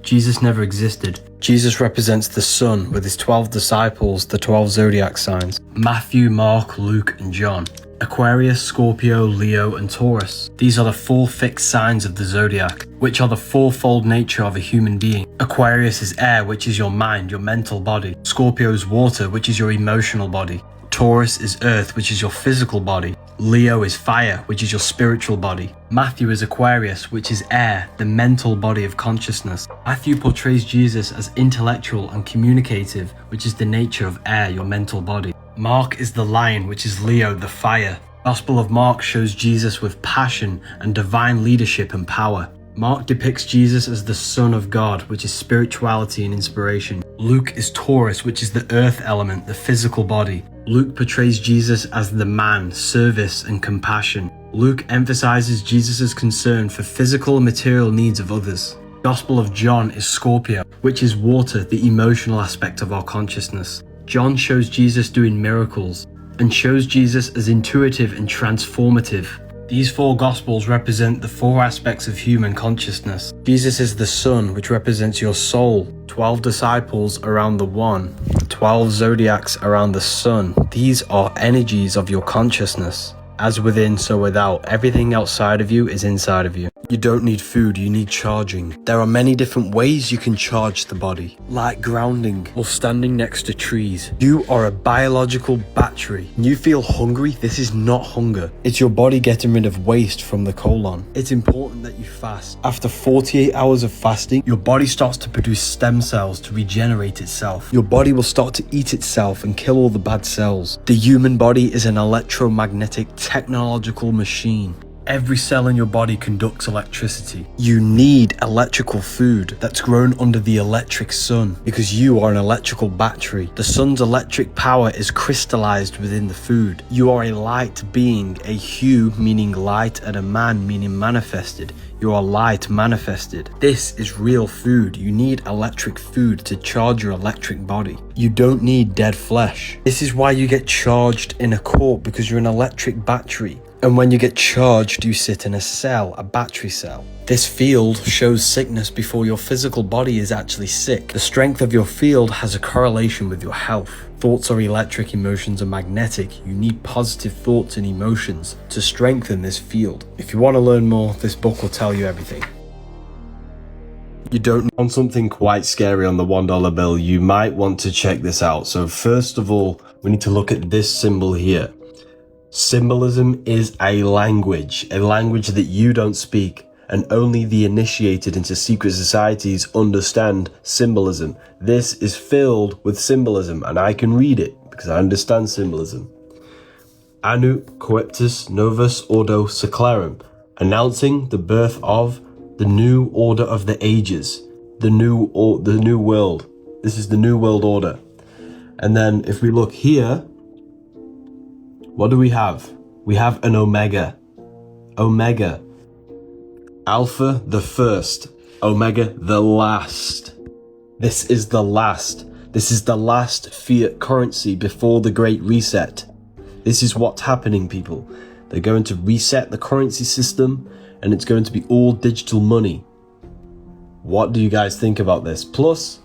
Jesus never existed. Jesus represents the sun with his 12 disciples, the 12 zodiac signs. Matthew, Mark, Luke, and John. Aquarius, Scorpio, Leo, and Taurus. These are the 4 fixed signs of the zodiac, which are the fourfold nature of a human being. Aquarius is air, which is your mind, your mental body. Scorpio is water, which is your emotional body. Taurus is earth, which is your physical body. Leo is fire, which is your spiritual body. Matthew is Aquarius, which is air, the mental body of consciousness. Matthew portrays Jesus as intellectual and communicative, which is the nature of air, your mental body. Mark is the lion, which is Leo, the fire. Gospel of Mark shows Jesus with passion and divine leadership and power. Mark depicts Jesus as the Son of God, which is spirituality and inspiration. Luke is Taurus, which is the earth element, the physical body. Luke portrays Jesus as the man, service, and compassion. Luke emphasizes Jesus' concern for physical and material needs of others. Gospel of John is Scorpio, which is water, the emotional aspect of our consciousness. John shows Jesus doing miracles and shows Jesus as intuitive and transformative. These 4 Gospels represent the 4 aspects of human consciousness. Jesus is the sun, which represents your soul. 12 disciples around the one. 12 zodiacs around the sun. These are energies of your consciousness. As within, so without. Everything outside of you is inside of you. You don't need food, you need charging. There are many different ways you can charge the body, like grounding or standing next to trees. You are a biological battery. You feel hungry? This is not hunger. It's your body getting rid of waste from the colon. It's important that you fast. After 48 hours of fasting, your body starts to produce stem cells to regenerate itself. Your body will start to eat itself and kill all the bad cells. The human body is an electromagnetic technological machine. Every cell in your body conducts electricity. You need electrical food that's grown under the electric sun because you are an electrical battery. The sun's electric power is crystallized within the food. You are a light being, a hue meaning light and a man meaning manifested. You are light manifested. This is real food. You need electric food to charge your electric body. You don't need dead flesh. This is why you get charged in a court, because you're an electric battery. And when you get charged, you sit in a cell, a battery cell. This field shows sickness before your physical body is actually sick. The strength of your field has a correlation with your health. Thoughts are electric, emotions are magnetic. You need positive thoughts and emotions to strengthen this field. If you want to learn more, this book will tell you everything. You don't want something quite scary on the $1 bill, you might want to check this out. So first of all, we need to look at this symbol here. Symbolism is a language that you don't speak, and only the initiated into secret societies understand symbolism. This is filled with symbolism, and I can read it because I understand symbolism. Annu Coeptus Novus Ordo Seclarum, announcing the birth of the new order of the ages, the new world. This is the new world order. And then if we look here, what do we have? We have an omega. Omega. Alpha, the first. Omega, the last. This is the last. This is the last fiat currency before the Great Reset. This is what's happening, people. They're going to reset the currency system, and it's going to be all digital money. What do you guys think about this? Plus,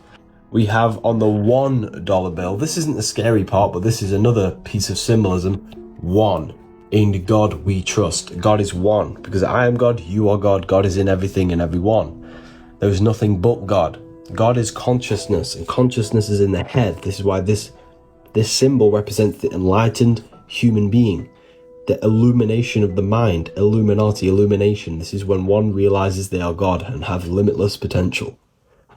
we have on the $1 bill, this isn't the scary part, but this is another piece of symbolism. One. In God we trust. God is one. Because I am God, you are God. God is in everything and everyone. There is nothing but God. God is consciousness, and consciousness is in the head. This is why this symbol represents the enlightened human being. The illumination of the mind. Illuminati, illumination. This is when one realizes they are God and have limitless potential.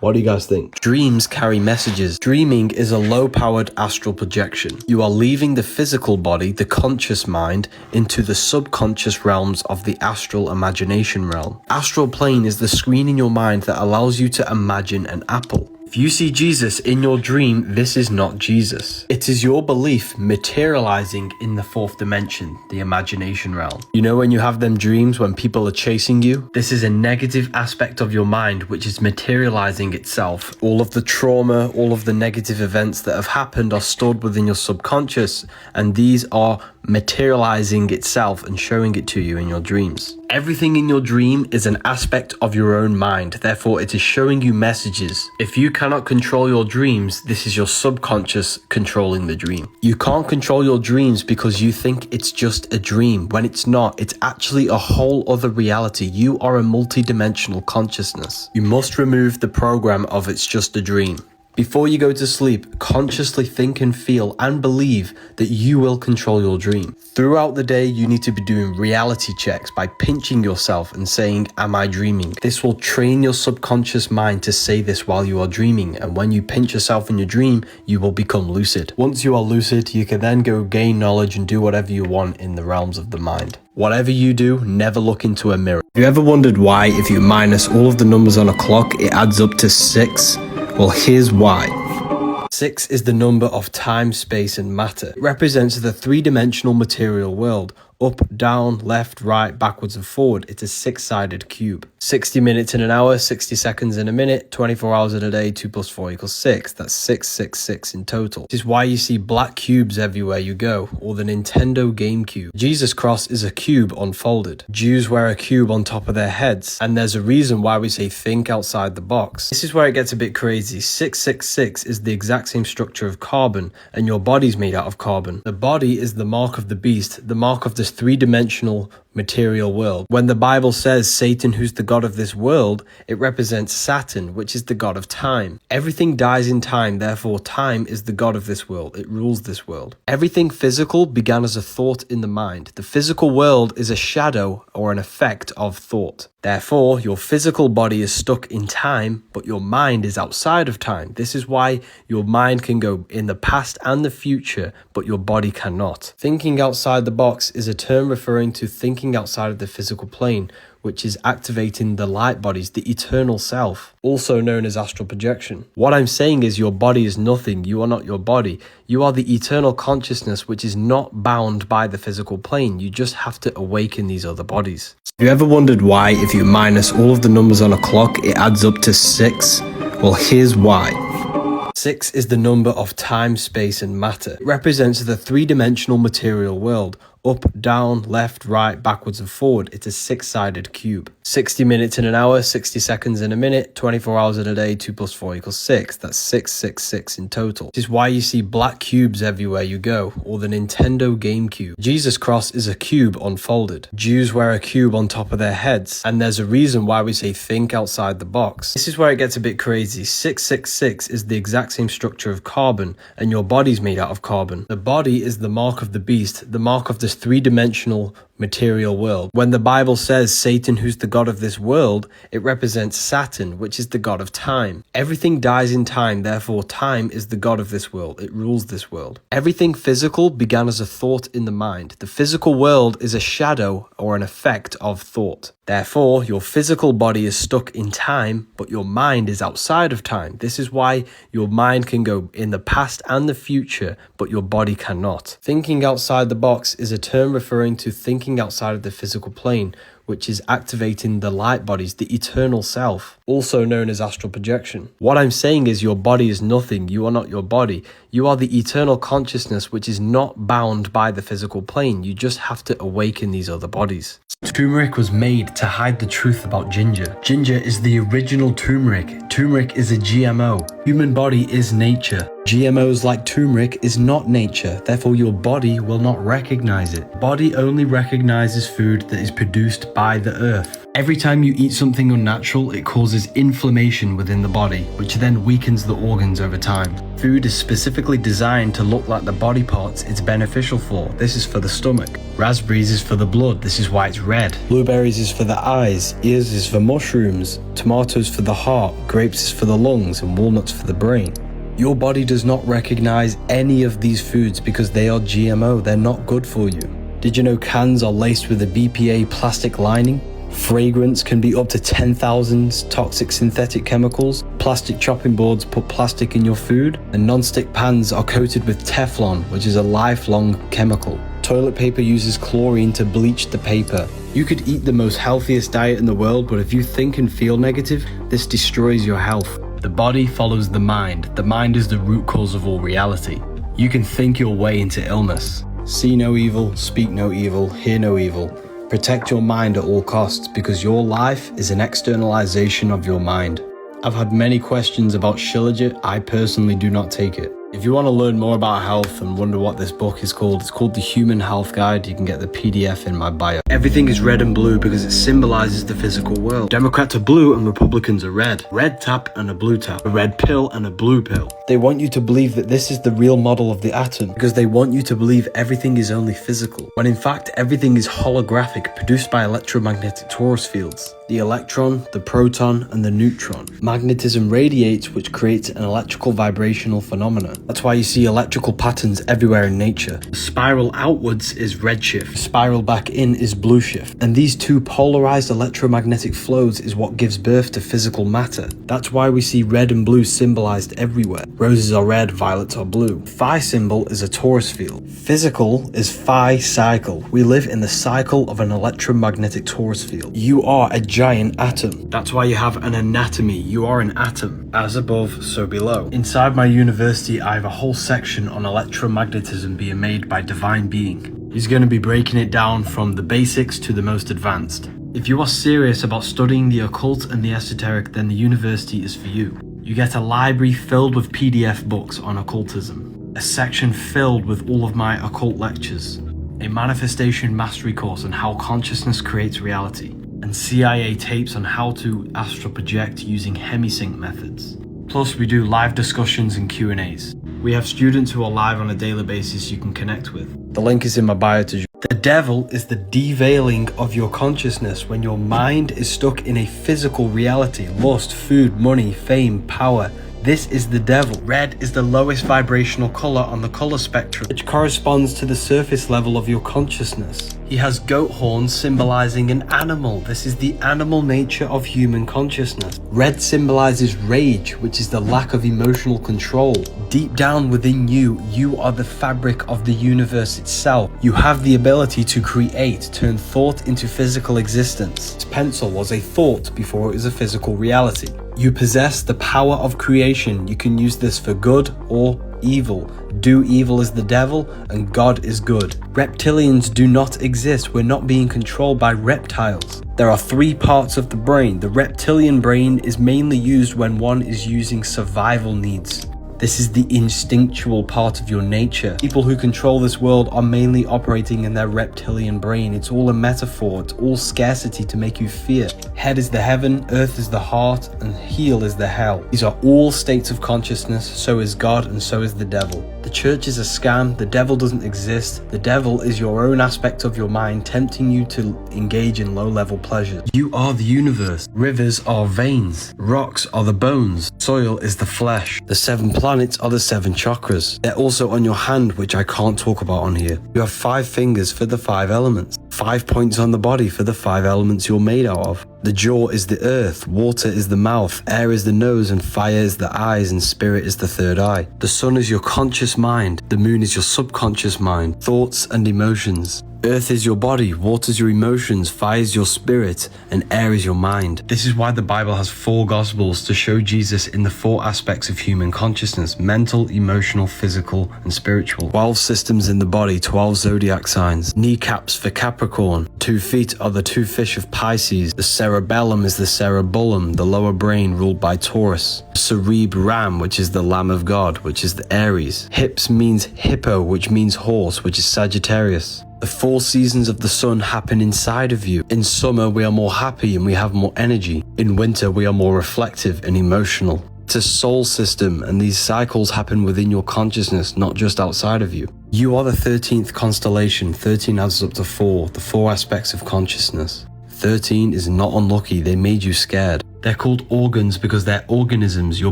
What do you guys think? Dreams carry messages. Dreaming is a low-powered astral projection. You are leaving the physical body, the conscious mind, into the subconscious realms of the astral imagination realm. Astral plane is the screen in your mind that allows you to imagine an apple. If you see Jesus in your dream, this is not Jesus. It is your belief materializing in the fourth dimension, the imagination realm. You know when you have them dreams when people are chasing you? This is a negative aspect of your mind which is materializing itself. All of the trauma, all of the negative events that have happened are stored within your subconscious, and these are materializing itself and showing it to you in your dreams. Everything in your dream is an aspect of your own mind, therefore it is showing you messages. If you cannot control your dreams, this is your subconscious controlling the dream. You can't control your dreams because you think it's just a dream, when it's not. It's actually a whole other reality. You are a multi-dimensional consciousness. You must remove the program of it's just a dream. Before you go to sleep, consciously think and feel and believe that you will control your dream. Throughout the day, you need to be doing reality checks by pinching yourself and saying, am I dreaming? This will train your subconscious mind to say this while you are dreaming, and when you pinch yourself in your dream, you will become lucid. Once you are lucid, you can then go gain knowledge and do whatever you want in the realms of the mind. Whatever you do, never look into a mirror. Have you ever wondered why, if you minus all of the numbers on a clock, it adds up to 6? Well, here's why. 6 is the number of time, space, and matter. It represents the three-dimensional material world. Up, down, left, right, backwards, and forward. It's a 6-sided cube. 60 minutes in an hour, 60 seconds in a minute, 24 hours in a day, 2 plus 4 equals 6. That's 666 in total. This is why you see black cubes everywhere you go, or the Nintendo GameCube. Jesus' cross is a cube unfolded. Jews wear a cube on top of their heads, and there's a reason why we say think outside the box. This is where it gets a bit crazy. 666 is the exact same structure of carbon, and your body's made out of carbon. The body is the mark of the beast, the mark of this three-dimensional material world. When the Bible says Satan, who's the god of this world, it represents Saturn, which is the god of time. Everything dies in time, therefore time is the god of this world. It rules this world. Everything physical began as a thought in the mind. The physical world is a shadow or an effect of thought. Therefore, your physical body is stuck in time, but your mind is outside of time. This is why your mind can go in the past and the future, but your body cannot. Thinking outside the box is a term referring to thinking outside of the physical plane, which is activating the light bodies, the eternal self, also known as astral projection. What I'm saying is your body is nothing. You are not your body. You are the eternal consciousness, which is not bound by the physical plane. You just have to awaken these other bodies. Have you ever wondered why, if you minus all of the numbers on a clock, it adds up to 6? Well, here's why. 6 is the number of time, space, and matter. It represents the three-dimensional material world. Up, down, left, right, backwards, and forward. It's a 6-sided cube. 60 minutes in an hour, 60 seconds in a minute, 24 hours in a day, 2 plus 4 equals 6. That's 666 in total. This is why you see black cubes everywhere you go, or the Nintendo GameCube. Jesus' cross is a cube unfolded. Jews wear a cube on top of their heads, and there's a reason why we say think outside the box. This is where it gets a bit crazy. 666 is the exact same structure of carbon, and your body's made out of carbon. The body is the mark of the beast, the mark of this three-dimensional material world. When the Bible says Satan, who's the god of this world, it represents Saturn, which is the god of time. Everything dies in time, therefore time is the god of this world. It rules this world. Everything physical began as a thought in the mind. The physical world is a shadow or an effect of thought. Therefore, your physical body is stuck in time, but your mind is outside of time. This is why your mind can go in the past and the future, but your body cannot. Thinking outside the box is a term referring to thinking outside of the physical plane, which is activating the light bodies, the eternal self, also known as astral projection. What I'm saying is your body is nothing. You are not your body. You are the eternal consciousness, which is not bound by the physical plane. You just have to awaken these other bodies. Turmeric was made to hide the truth about ginger. Ginger is the original turmeric. Turmeric is a GMO. Human body is nature. GMOs like turmeric is not nature, therefore your body will not recognize it. Body only recognizes food that is produced by the earth. Every time you eat something unnatural, it causes inflammation within the body, which then weakens the organs over time. Food is specifically designed to look like the body parts it's beneficial for. This is for the stomach. Raspberries is for the blood, this is why it's red. Blueberries is for the eyes, ears is for mushrooms, tomatoes for the heart, grapes is for the lungs, and walnuts for the brain. Your body does not recognize any of these foods because they are GMO, they're not good for you. Did you know cans are laced with a BPA plastic lining? Fragrance can be up to 10,000 toxic synthetic chemicals. Plastic chopping boards put plastic in your food, and non-stick pans are coated with Teflon, which is a lifelong chemical. Toilet paper uses chlorine to bleach the paper. You could eat the most healthiest diet in the world, but if you think and feel negative, this destroys your health. The body follows the mind. The mind is the root cause of all reality. You can think your way into illness. See no evil, speak no evil, hear no evil. Protect your mind at all costs because your life is an externalization of your mind. I've had many questions about Shilajit. I personally do not take it. If you want to learn more about health and wonder what this book is called, it's called The Human Health Guide. You can get the PDF in my bio. Everything is red and blue because it symbolizes the physical world. Democrats are blue and Republicans are red. Red tap and a blue tap. A red pill and a blue pill. They want you to believe that this is the real model of the atom because they want you to believe everything is only physical, when in fact everything is holographic, produced by electromagnetic torus fields. The electron, the proton, and the neutron. Magnetism radiates, which creates an electrical vibrational phenomena. That's why you see electrical patterns everywhere in nature. The spiral outwards is redshift. The spiral back in is blue shift. And these two polarized electromagnetic flows is what gives birth to physical matter. That's why we see red and blue symbolized everywhere. Roses are red, violets are blue. Phi symbol is a torus field. Physical is phi cycle. We live in the cycle of an electromagnetic torus field. You are a giant atom. That's why you have an anatomy. You are an atom. As above, so below. Inside my university, I have a whole section on electromagnetism being made by divine being. He's going to be breaking it down from the basics to the most advanced. If you are serious about studying the occult and the esoteric, then the university is for you. You get a library filled with PDF books on occultism, a section filled with all of my occult lectures, a manifestation mastery course on how consciousness creates reality, and CIA tapes on how to astral project using hemisync methods. Plus, we do live discussions and Q&As. We have students who are live on a daily basis you can connect with. The link is in my bio to join. The devil is the deveiling of your consciousness when your mind is stuck in a physical reality. Lust, food, money, fame, power. This is the devil. Red is the lowest vibrational color on the color spectrum, which corresponds to the surface level of your consciousness. He has goat horns symbolizing an animal. This is the animal nature of human consciousness. Red symbolizes rage, which is the lack of emotional control. Deep down within you, you are the fabric of the universe itself. You have the ability to create, turn thought into physical existence. This pencil was a thought before it was a physical reality. You possess the power of creation. You can use this for good or evil. Do evil is the devil and God is good. Reptilians do not exist. We're not being controlled by reptiles. There are three parts of the brain. The reptilian brain is mainly used when one is using survival needs. This is the instinctual part of your nature. People who control this world are mainly operating in their reptilian brain. It's all a metaphor. It's all scarcity to make you fear. Head is the heaven, earth is the heart, and heel is the hell. These are all states of consciousness. So is God and so is the devil. The church is a scam. The devil doesn't exist. The devil is your own aspect of your mind tempting you to engage in low-level pleasures. You are the universe. Rivers are veins. Rocks are the bones. Soil is the flesh. The 7 planets are the 7 chakras. They're also on your hand, which I can't talk about on here. You have 5 fingers for the 5 elements. 5 points on the body for the 5 elements you're made out of. The jaw is the earth, water is the mouth, air is the nose, and fire is the eyes, and spirit is the 3rd eye. The sun is your conscious mind, the moon is your subconscious mind, thoughts and emotions. Earth is your body, water is your emotions, fire is your spirit, and air is your mind. This is why the Bible has 4 Gospels to show Jesus in the 4 aspects of human consciousness: mental, emotional, physical, and spiritual. 12 systems in the body, 12 zodiac signs. Kneecaps for Capricorn. 2 feet are the 2 fish of Pisces. The cerebellum is the cerebellum, the lower brain ruled by Taurus. Cerebram, which is the Lamb of God, which is the Aries. Hips means hippo, which means horse, which is Sagittarius. The 4 seasons of the sun happen inside of you. In summer, we are more happy and we have more energy. In winter, we are more reflective and emotional. It's a soul system, and these cycles happen within your consciousness, not just outside of you. You are the 13th constellation. 13 adds up to 4, the 4 aspects of consciousness. 13 is not unlucky. They made you scared. They're called organs because they're organisms. Your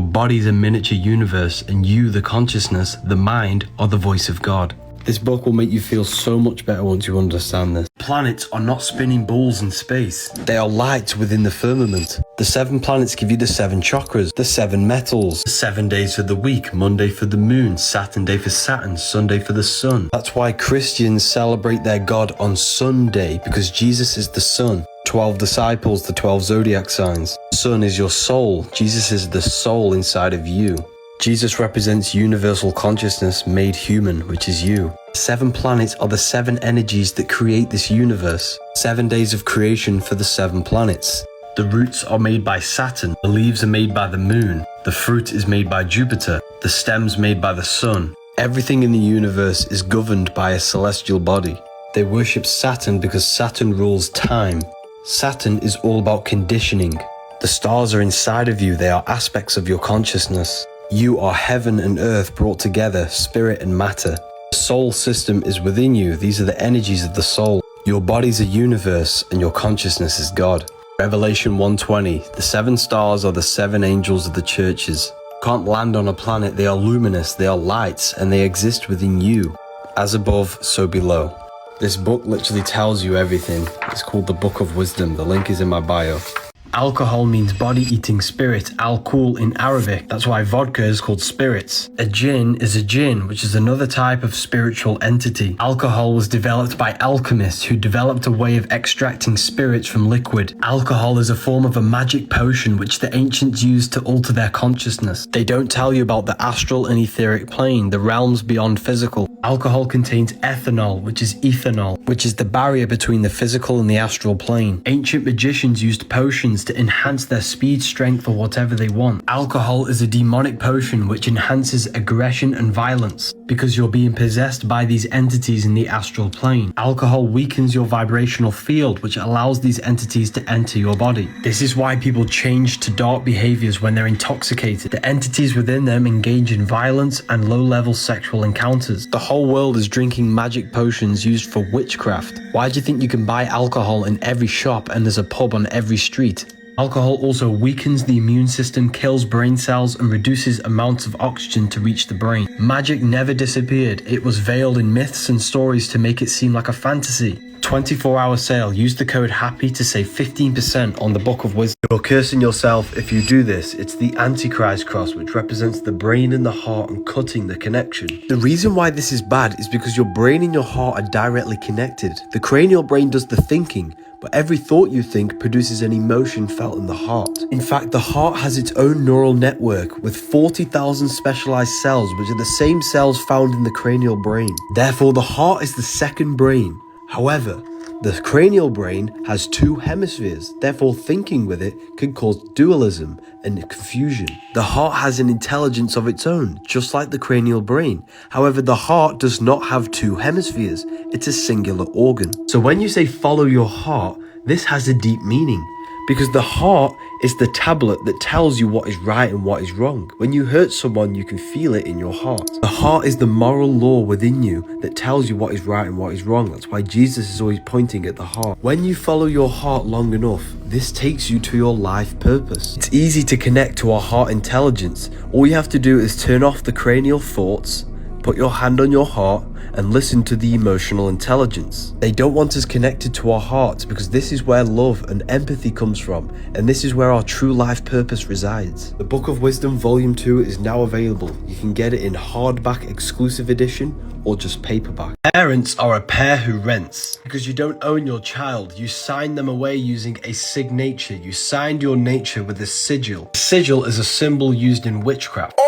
body's a miniature universe, and you, the consciousness, the mind, are the voice of God. This book will make you feel so much better once you understand this. Planets are not spinning balls in space. They are lights within the firmament. The 7 planets give you the 7 chakras, the 7 metals, the 7 days of the week, Monday for the moon, Saturday for Saturn, Sunday for the sun. That's why Christians celebrate their God on Sunday, because Jesus is the sun. 12 disciples, the 12 zodiac signs. Sun is your soul. Jesus is the soul inside of you. Jesus represents universal consciousness made human, which is you. 7 planets are the 7 energies that create this universe. 7 days of creation for the 7 planets. The roots are made by Saturn, the leaves are made by the moon, the fruit is made by Jupiter, the stems made by the sun. Everything in the universe is governed by a celestial body. They worship Saturn because Saturn rules time. Saturn is all about conditioning. The stars are inside of you, they are aspects of your consciousness. You are heaven and earth brought together, spirit and matter. The soul system is within you, these are the energies of the soul. Your body's a universe and your consciousness is God. Revelation 1:20, the 7 stars are the 7 angels of the churches. Can't land on a planet, they are luminous, they are lights, and they exist within you. As above, so below. This book literally tells you everything. It's called the Book of Wisdom. The link is in my bio. Alcohol means body-eating spirit, al-Kul in Arabic. That's why vodka is called spirits. A jinn is a jinn, which is another type of spiritual entity. Alcohol was developed by alchemists who developed a way of extracting spirits from liquid. Alcohol is a form of a magic potion which the ancients used to alter their consciousness. They don't tell you about the astral and etheric plane, the realms beyond physical. Alcohol contains ethanol, which is ethanol, which is the barrier between the physical and the astral plane. Ancient magicians used potions to enhance their speed, strength, or whatever they want. Alcohol is a demonic potion which enhances aggression and violence because you're being possessed by these entities in the astral plane. Alcohol weakens your vibrational field, which allows these entities to enter your body. This is why people change to dark behaviors when they're intoxicated. The entities within them engage in violence and low-level sexual encounters. The whole world is drinking magic potions used for witchcraft. Why do you think you can buy alcohol in every shop and there's a pub on every street? Alcohol also weakens the immune system, kills brain cells, and reduces amounts of oxygen to reach the brain. Magic never disappeared. It was veiled in myths and stories to make it seem like a fantasy. 24-hour sale. Use the code HAPPY to save 15% on the Book of Wisdom. You're cursing yourself if you do this. It's the Antichrist cross, which represents the brain and the heart and cutting the connection. The reason why this is bad is because your brain and your heart are directly connected. The cranial brain does the thinking, but every thought you think produces an emotion felt in the heart. In fact, the heart has its own neural network with 40,000 specialized cells, which are the same cells found in the cranial brain. Therefore, the heart is the second brain. However, the cranial brain has 2 hemispheres, therefore thinking with it can cause dualism and confusion. The heart has an intelligence of its own, just like the cranial brain. However, the heart does not have 2 hemispheres, it's a singular organ. So when you say follow your heart, this has a deep meaning, because the heart is the tablet that tells you what is right and what is wrong. When you hurt someone, you can feel it in your heart. The heart is the moral law within you that tells you what is right and what is wrong. That's why Jesus is always pointing at the heart. When you follow your heart long enough, this takes you to your life purpose. It's easy to connect to our heart intelligence. All you have to do is turn off the cranial thoughts, put your hand on your heart, and listen to the emotional intelligence. They don't want us connected to our hearts because this is where love and empathy comes from, and this is where our true life purpose resides. The Book of Wisdom Volume 2 is now available. You can get it in hardback exclusive edition or just paperback. Parents are a pair who rents. Because you don't own your child, you sign them away using a signature. You signed your nature with a sigil. A sigil is a symbol used in witchcraft.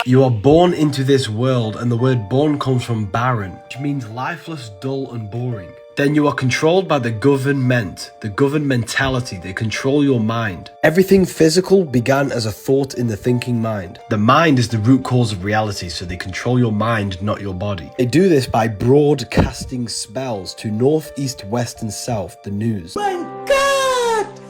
You are born into this world, and the word born comes from barren, which means lifeless, dull, and boring. Then you are controlled by the government, the governmentality. They control your mind. Everything physical began as a thought in the thinking mind. The mind is the root cause of reality, so they control your mind, not your body. They do this by broadcasting spells to north, east, west, and south, the news. My God!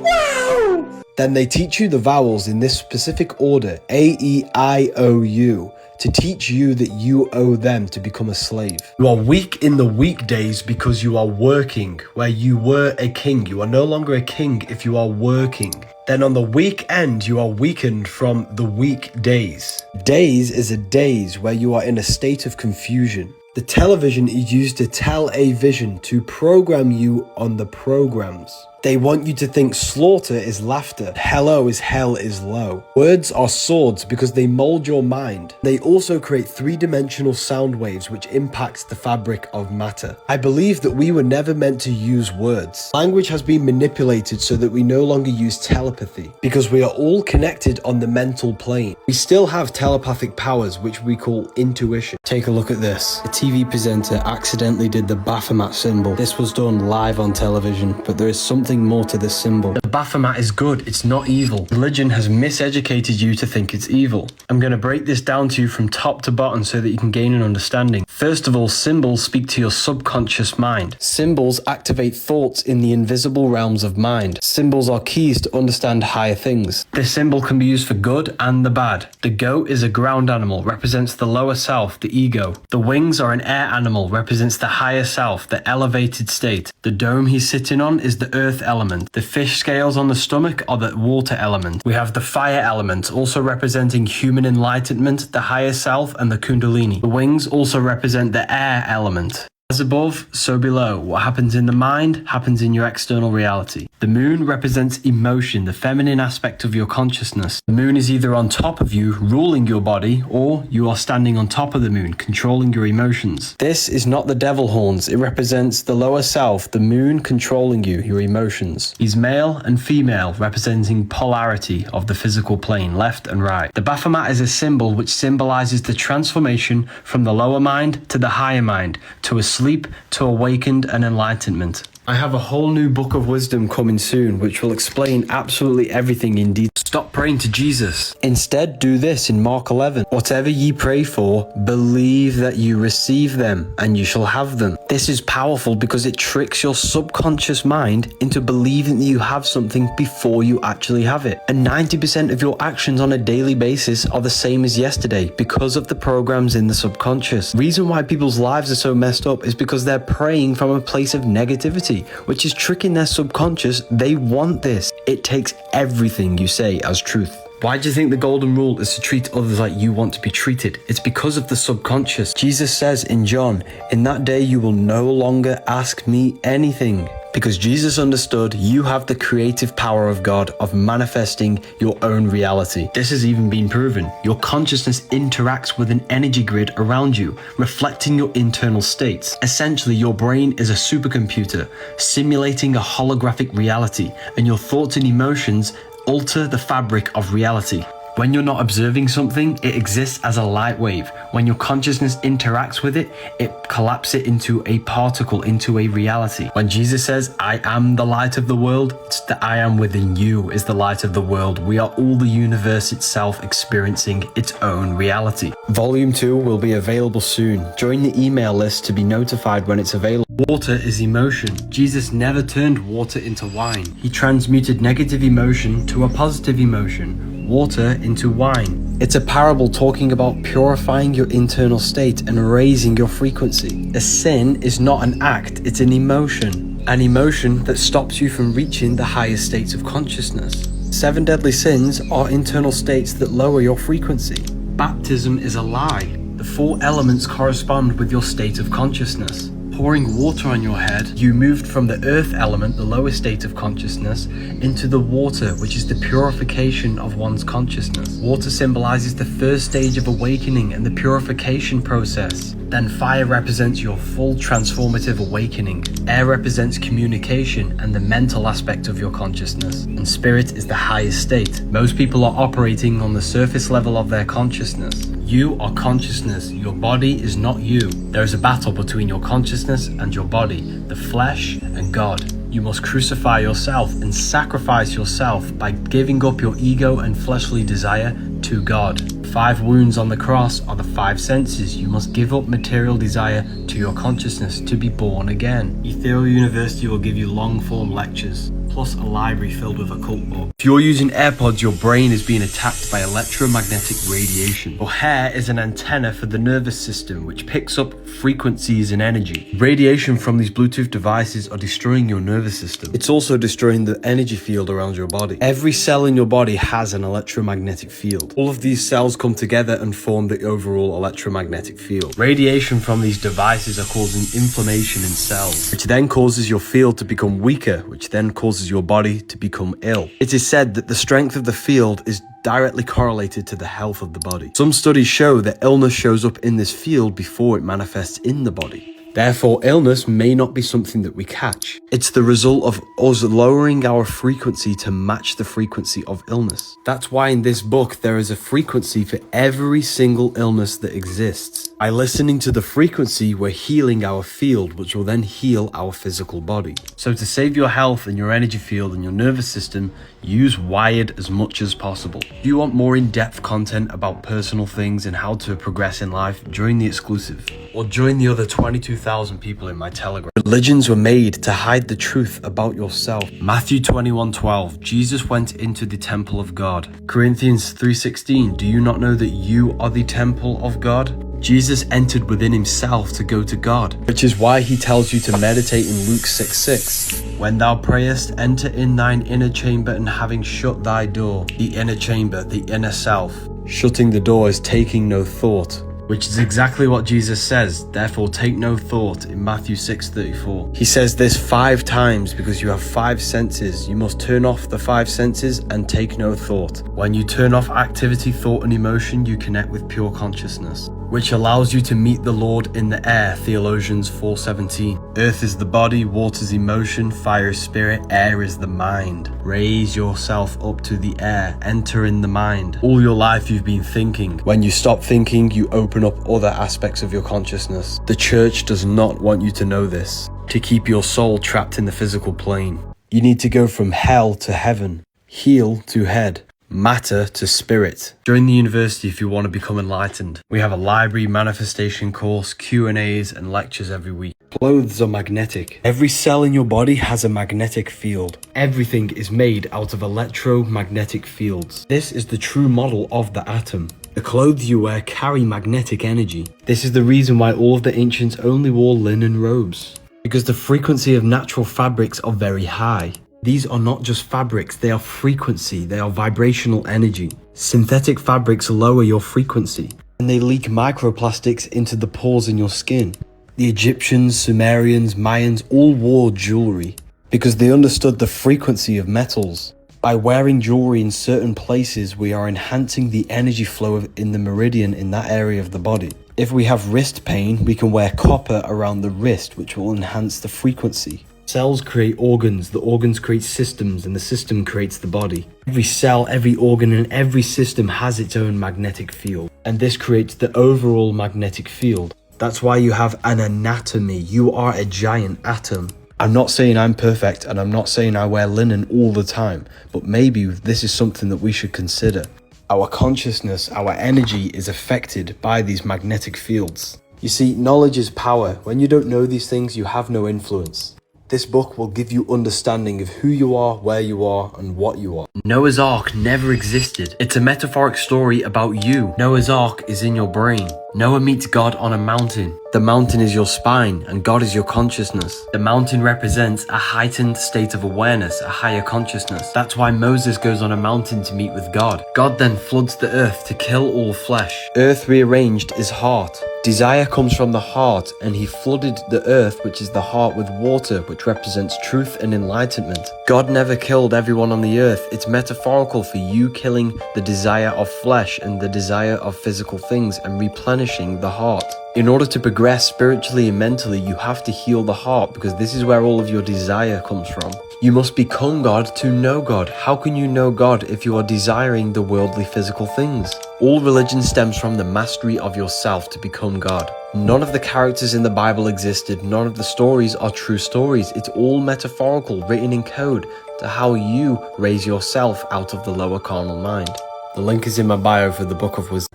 Wow! Then they teach you the vowels in this specific order, A, E, I, O, U, to teach you that you owe them to become a slave. You are weak in the weekdays because you are working. Where you were a king, you are no longer a king if you are working. Then on the weekend, you are weakened from the weekdays. Days is a daze where you are in a state of confusion. The television is used to tell a vision, to program you on the programs. They want you to think slaughter is laughter, hello is hell is low. Words are swords because they mold your mind. They also create three-dimensional sound waves which impacts the fabric of matter. I believe that we were never meant to use words. Language has been manipulated so that we no longer use telepathy because we are all connected on the mental plane. We still have telepathic powers which we call intuition. Take a look at this. A TV presenter accidentally did the Baphomet symbol. This was done live on television, but there is something more to this symbol. The Baphomet is good, it's not evil. Religion has miseducated you to think it's evil. I'm going to break this down to you from top to bottom so that you can gain an understanding. First of all, symbols speak to your subconscious mind. Symbols activate thoughts in the invisible realms of mind. Symbols are keys to understand higher things. This symbol can be used for good and the bad. The goat is a ground animal, represents the lower self, the ego. The wings are an air animal, represents the higher self, the elevated state. The dome he's sitting on is the earth element. The fish scales on the stomach are the water element. We have the fire element, also representing human enlightenment, the higher self, and the kundalini. The wings also represent the air element. As above, so below. What happens in the mind happens in your external reality. The moon represents emotion, the feminine aspect of your consciousness. The moon is either on top of you, ruling your body, or you are standing on top of the moon, controlling your emotions. This is not the devil horns. It represents the lower self, the moon controlling you, your emotions. He's male and female, representing polarity of the physical plane, left and right. The Baphomet is a symbol which symbolizes the transformation from the lower mind to the higher mind, to a sleep to awakened and enlightenment. I have a whole new book of wisdom coming soon which will explain absolutely everything in detail. Stop praying to Jesus. Instead, do this in Mark 11. Whatever ye pray for, believe that you receive them and you shall have them. This is powerful because it tricks your subconscious mind into believing that you have something before you actually have it. And 90% of your actions on a daily basis are the same as yesterday because of the programs in the subconscious. The reason why people's lives are so messed up is because they're praying from a place of negativity, which is tricking their subconscious. They want this. It takes everything you say as truth. Why do you think the golden rule is to treat others like you want to be treated? It's because of the subconscious. Jesus says in John, "In that day you will no longer ask me anything." Because Jesus understood you have the creative power of God of manifesting your own reality. This has even been proven. Your consciousness interacts with an energy grid around you, reflecting your internal states. Essentially, your brain is a supercomputer, simulating a holographic reality, and your thoughts and emotions alter the fabric of reality. When you're not observing something, it exists as a light wave. When your consciousness interacts with it, it collapses it into a particle, into a reality. When Jesus says, "I am the light of the world," it's the I am within you is the light of the world. We are all the universe itself experiencing its own reality. Volume 2 will be available soon. Join the email list to be notified when it's available. Water is emotion. Jesus never turned water into wine. He transmuted negative emotion to a positive emotion. Water into wine. It's a parable talking about purifying your internal state and raising your frequency. A sin is not an act, it's an emotion. An emotion that stops you from reaching the highest states of consciousness. 7 deadly sins are internal states that lower your frequency. Baptism is a lie. The 4 elements correspond with your state of consciousness. Pouring water on your head, you moved from the earth element, the lowest state of consciousness, into the water, which is the purification of one's consciousness. Water symbolizes the first stage of awakening and the purification process. Then fire represents your full transformative awakening. Air represents communication and the mental aspect of your consciousness. And spirit is the highest state. Most people are operating on the surface level of their consciousness. You are consciousness. Your body is not you. There is a battle between your consciousness and your body, the flesh and God. You must crucify yourself and sacrifice yourself by giving up your ego and fleshly desire to God. 5 wounds on the cross are the 5 senses. You must give up material desire to your consciousness to be born again. Ethereal University will give you long-form lectures, plus a library filled with occult books. If you're using AirPods, your brain is being attacked by electromagnetic radiation. Your hair is an antenna for the nervous system, which picks up frequencies and energy. Radiation from these Bluetooth devices are destroying your nervous system. It's also destroying the energy field around your body. Every cell in your body has an electromagnetic field. All of these cells come together and form the overall electromagnetic field. Radiation from these devices are causing inflammation in cells, which then causes your field to become weaker, which then causes causes your body to become ill. It is said that the strength of the field is directly correlated to the health of the body. Some studies show that illness shows up in this field before it manifests in the body. Therefore, illness may not be something that we catch. It's the result of us lowering our frequency to match the frequency of illness. That's why in this book there is a frequency for every single illness that exists. By listening to the frequency, we're healing our field, which will then heal our physical body. So to save your health and your energy field and your nervous system, use Wired as much as possible. Do you want more in-depth content about personal things and how to progress in life? Join the exclusive. Or join the other 22,000 people in my Telegram. Religions were made to hide the truth about yourself. Matthew 21:12, Jesus went into the temple of God. Corinthians 3:16, do you not know that you are the temple of God? Jesus entered within himself to go to God, which is why he tells you to meditate in Luke 6:6. When thou prayest, enter in thine inner chamber, and having shut thy door, the inner chamber, the inner self. Shutting the door is taking no thought, which is exactly what Jesus says, therefore take no thought, in Matthew 6:34. He says this 5 times because you have 5 senses. You must turn off the 5 senses and take no thought. When you turn off activity, thought and emotion, you connect with pure consciousness, which allows you to meet the Lord in the air, Theologians 4:17. Earth is the body, water is emotion, fire is spirit, air is the mind. Raise yourself up to the air, enter in the mind. All your life you've been thinking. When you stop thinking, you open up other aspects of your consciousness. The church does not want you to know this, to keep your soul trapped in the physical plane. You need to go from hell to heaven, heel to head, matter to spirit. Join the university if you want to become enlightened. We have a library, manifestation course, Q&As and lectures every week. Clothes are magnetic. Every cell in your body has a magnetic field. Everything is made out of electromagnetic fields. This is the true model of the atom. The clothes you wear carry magnetic energy. This is the reason why all of the ancients only wore linen robes, because the frequency of natural fabrics are very high. These are not just fabrics, they are frequency, they are vibrational energy. Synthetic fabrics lower your frequency, and they leak microplastics into the pores in your skin. The Egyptians, Sumerians, Mayans all wore jewelry because they understood the frequency of metals. By wearing jewelry in certain places, we are enhancing the energy flow in the meridian in that area of the body. If we have wrist pain, we can wear copper around the wrist, which will enhance the frequency. Cells create organs, the organs create systems, and the system creates the body. Every cell, every organ, and every system has its own magnetic field, and this creates the overall magnetic field. That's why you have an anatomy. You are a giant atom. I'm not saying I'm perfect, and I'm not saying I wear linen all the time, but maybe this is something that we should consider. Our consciousness, our energy is affected by these magnetic fields. You see, knowledge is power. When you don't know these things, you have no influence. This book will give you understanding of who you are, where you are, and what you are. Noah's Ark never existed. It's a metaphoric story about you. Noah's Ark is in your brain. Noah meets God on a mountain. The mountain is your spine, and God is your consciousness. The mountain represents a heightened state of awareness, a higher consciousness. That's why Moses goes on a mountain to meet with God. God then floods the earth to kill all flesh. Earth rearranged is heart. Desire comes from the heart, and he flooded the earth, which is the heart, with water, which represents truth and enlightenment. God never killed everyone on the earth. It's metaphorical for you killing the desire of flesh and the desire of physical things and replenishing the heart. In order to progress spiritually and mentally, you have to heal the heart, because this is where all of your desire comes from. You must become God to know God. How can you know God if you are desiring the worldly physical things? All religion stems from the mastery of yourself to become God. None of the characters in the Bible existed. None of the stories are true stories. It's all metaphorical, written in code to how you raise yourself out of the lower carnal mind. The link is in my bio for the Book of Wisdom.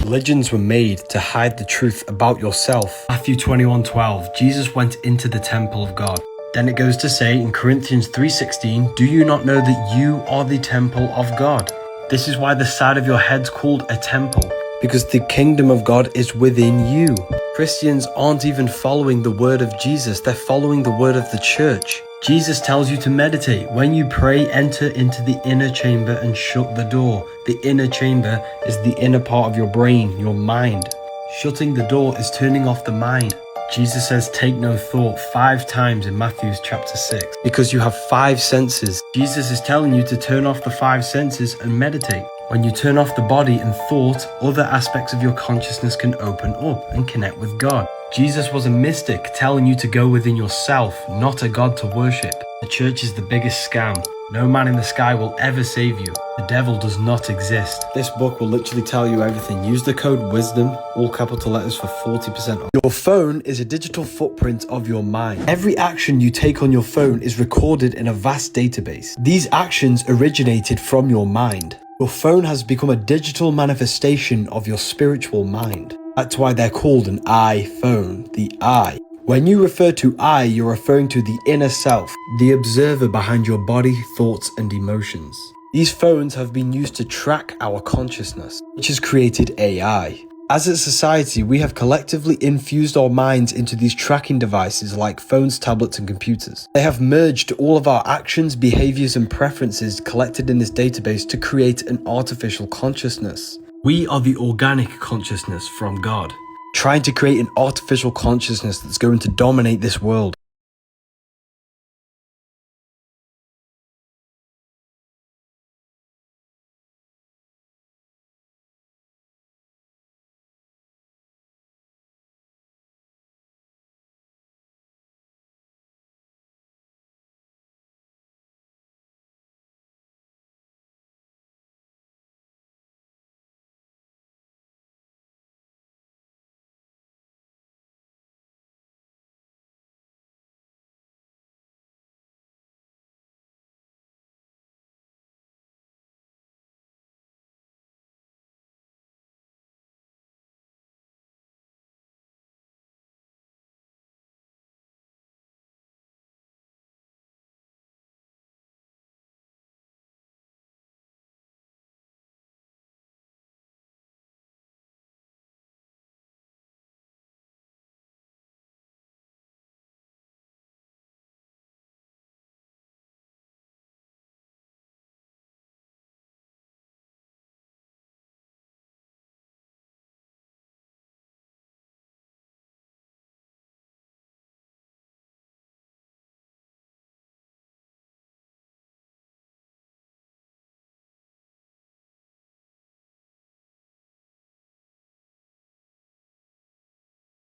Religions were made to hide the truth about yourself. Matthew 21:12, Jesus went into the temple of God. Then it goes to say in Corinthians 3:16, do you not know that you are the temple of God? This is why the side of your head's called a temple, because the kingdom of God is within you. Christians aren't even following the word of Jesus, they're following the word of the church. Jesus tells you to meditate. When you pray, enter into the inner chamber and shut the door. The inner chamber is the inner part of your brain, your mind. Shutting the door is turning off the mind. Jesus says take no thought 5 times in Matthew chapter 6 because you have 5 senses. Jesus is telling you to turn off the 5 senses and meditate. When you turn off the body and thought, other aspects of your consciousness can open up and connect with God. Jesus was a mystic telling you to go within yourself, not a God to worship. The church is the biggest scam. No man in the sky will ever save you. The devil does not exist. This book will literally tell you everything. Use the code WISDOM, all capital letters, for 40% off. Your phone is a digital footprint of your mind. Every action you take on your phone is recorded in a vast database. These actions originated from your mind. Your phone has become a digital manifestation of your spiritual mind. That's why they're called an iPhone, the I. When you refer to I, you're referring to the inner self, the observer behind your body, thoughts, and emotions. These phones have been used to track our consciousness, which has created AI. As a society, we have collectively infused our minds into these tracking devices like phones, tablets, and computers. They have merged all of our actions, behaviors, and preferences collected in this database to create an artificial consciousness. We are the organic consciousness from God, trying to create an artificial consciousness that's going to dominate this world.